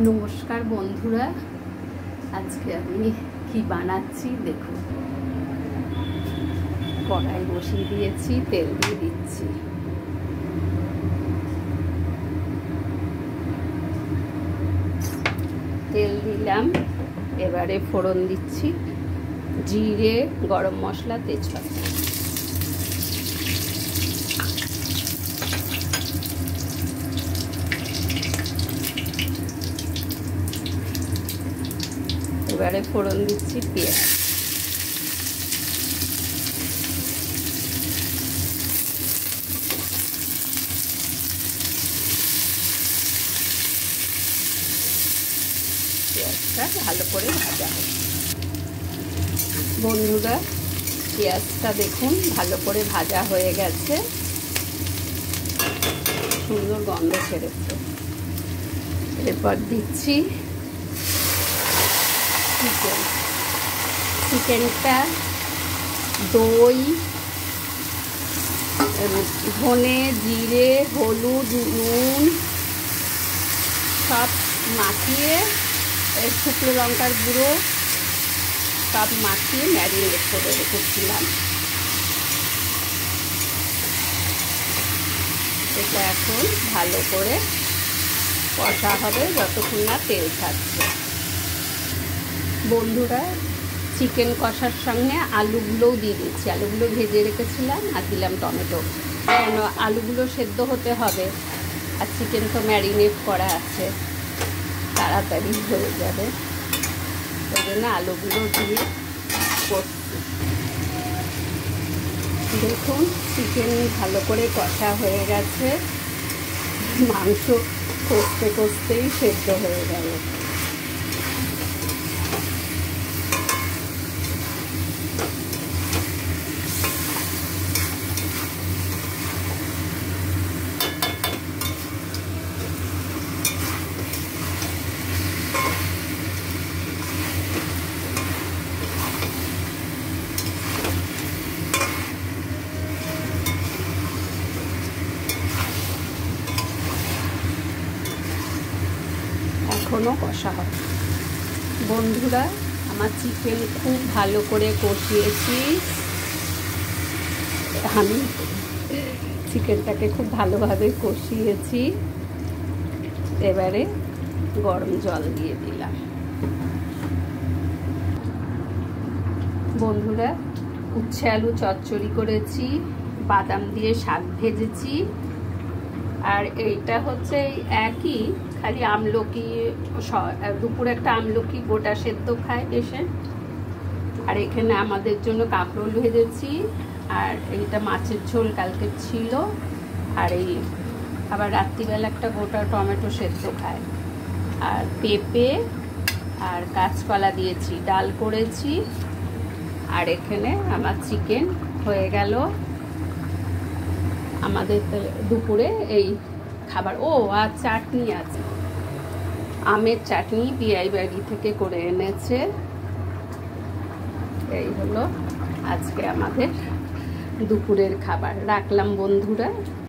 নমস্কার বন্ধুরা, আজকে আমি কি বানাচ্ছি দেখুন। কড়াই বসিয়ে দিয়েছি, তেল দিয়ে দিচ্ছি। তেল দিলাম, এবারে ফোড়ন দিচ্ছি জিরে, গরম মশলা, তেজপাতা। এবারে ফোড়ন দিচ্ছি পেঁয়াজ। পেঁয়াজটা ভালো করে ভাজা হবে। বন্ধুরা, পেঁয়াজটা দেখুন ভালো করে ভাজা হয়ে গেছে, সুন্দর গন্ধ ছেড়েছে। এরপর দিচ্ছি চিকেনটা, দই, ধনে, জিরে, হলুদ, নুন সব মাখিয়ে, শুকনো লঙ্কার গুঁড়ো সব মাখিয়ে ম্যারিনেট করে রেখেছিলাম। এটা এখন ভালো করে কষা হবে যতক্ষণ না তেল ছাড়ছে। বন্ধুরা, চিকেন কষার সঙ্গে আলুগুলোও দিয়ে দিচ্ছি। আলুগুলো ভেজে রেখেছিলাম আর দিলাম টমেটো, কেন আলুগুলো সেদ্ধ হতে হবে, আর চিকেন তো ম্যারিনেট করা আছে, তাড়াতাড়ি হয়ে যাবে, ওই জন্য আলুগুলো দিয়ে করছি। দেখুন চিকেন ভালো করে কষা হয়ে গেছে, মাংস কষতে কষতেই সেদ্ধ হয়ে গেল। এখনও কষা হবে। বন্ধুরা, আমার চিকেন খুব ভালো করে কষিয়েছি, আমি চিকেনটাকে খুব ভালোভাবে কষিয়েছি। এবারে গরম জল দিয়ে দিলাম। বন্ধুরা, উচ্ছে আলু চচ্চড়ি করেছি, বাদাম দিয়ে শাক ভেজেছি, আর এইটা হচ্ছে একই, খালি আমলকি, দুপুরে একটা আমলকি গোটা সেদ্ধ খায় পেশেন্ট। আর এখানে আমাদের জন্য কাঁকরোল ভেজেছি, আর এইটা মাছের ঝোল কালকে ছিল, আর এই আবার রাত্রিবেলা একটা গোটা টমেটো সেদ্ধ খায়, আর পেঁপে আর কাঁচকলা দিয়েছি, ডাল করেছি। আর এখানে আমার চিকেন হয়ে গেল। আমাদের দুপুরে এই খাবার। ও, আর চাটনি আছে, আমের চাটনি বিআই বাড়ি থেকে করে এনেছে। এই হলো আজকে আমাদের দুপুরের খাবার। রাখলাম বন্ধুরা।